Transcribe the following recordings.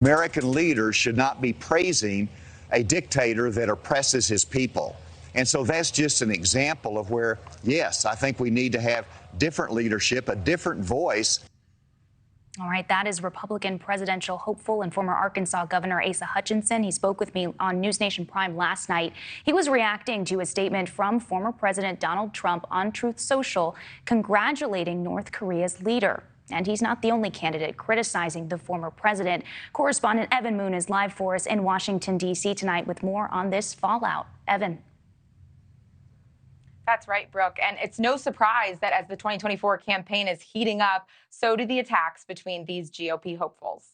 American leaders should not be praising a dictator that oppresses his people. And so that's just an example of where, yes, I think we need to have different leadership, a different voice. All right, that is Republican presidential hopeful and former Arkansas Governor Asa Hutchinson. He spoke with me on NewsNation Prime last night. He was reacting to a statement from former President Donald Trump on Truth Social, congratulating North Korea's leader. And he's not the only candidate criticizing the former president. Correspondent Evan Moon is live for us in Washington, D.C. tonight with more on this fallout. Evan. That's right, Brooke. And it's no surprise that as the 2024 campaign is heating up, so do the attacks between these GOP hopefuls.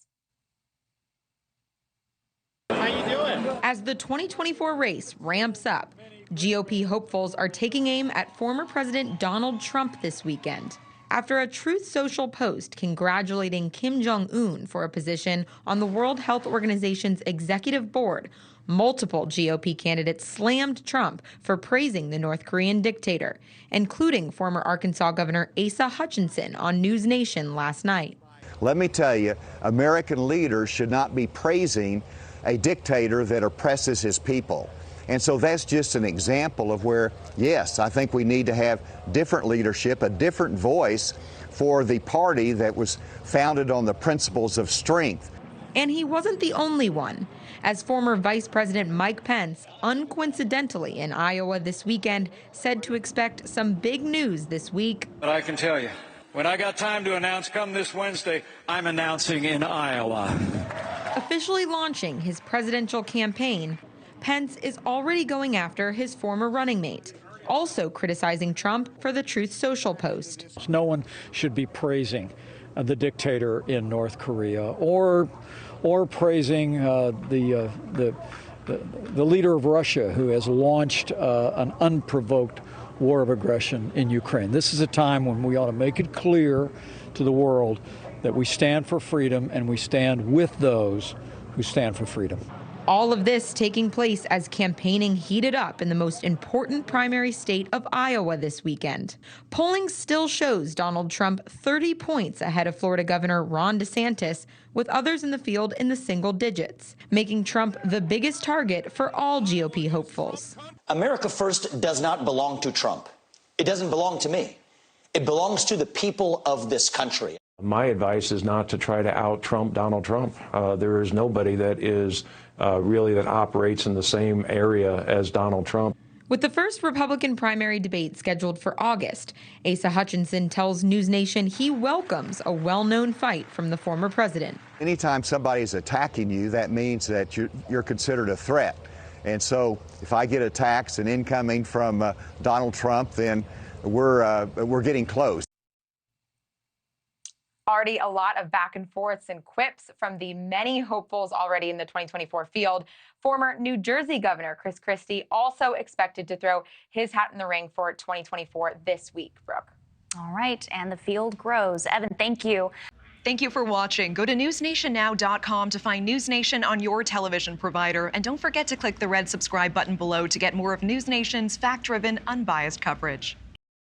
How you doing? As the 2024 race ramps up, GOP hopefuls are taking aim at former President Donald Trump this weekend. After a Truth Social post congratulating Kim Jong Un for a position on the World Health Organization's executive board, multiple GOP candidates slammed Trump for praising the North Korean dictator, including former Arkansas Governor Asa Hutchinson on NewsNation last night. Let me tell you, American leaders should not be praising a dictator that oppresses his people. And so that's just an example of where, yes, I think we need to have different leadership, a different voice for the party that was founded on the principles of strength. And he wasn't the only one, as former Vice President Mike Pence, uncoincidentally in Iowa this weekend, said to expect some big news this week. But I can tell you, when I got time to announce come this Wednesday, I'm announcing in Iowa. Officially launching his presidential campaign, Pence is already going after his former running mate, also criticizing Trump for the Truth Social post. No one should be praising the dictator in North Korea or praising the leader of Russia, who has launched an unprovoked war of aggression in Ukraine. This is a time when we ought to make it clear to the world that we stand for freedom and we stand with those who stand for freedom. All of this taking place as campaigning heated up in the most important primary state of Iowa this weekend. Polling still shows Donald Trump 30 points ahead of Florida Governor Ron DeSantis, with others in the field in the single digits, making Trump the biggest target for all GOP hopefuls. America First does not belong to Trump. It doesn't belong to me. It belongs to the people of this country. My advice is not to try to out-Trump Donald Trump. There is nobody that is really that operates in the same area as Donald Trump. With the first Republican primary debate scheduled for August, Asa Hutchinson tells NewsNation he welcomes a well-known fight from the former president. Anytime somebody's attacking you, that means that you're considered a threat. And so if I get attacks and incoming from Donald Trump, then we're getting close. Already a lot of back and forths and quips from the many hopefuls already in the 2024 field. Former New Jersey Governor Chris Christie also expected to throw his hat in the ring for 2024 this week, Brooke. All right, and the field grows. Evan, thank you. Thank you for watching. Go to newsnationnow.com to find NewsNation on your television provider. And don't forget to click the red subscribe button below to get more of NewsNation's fact-driven, unbiased coverage.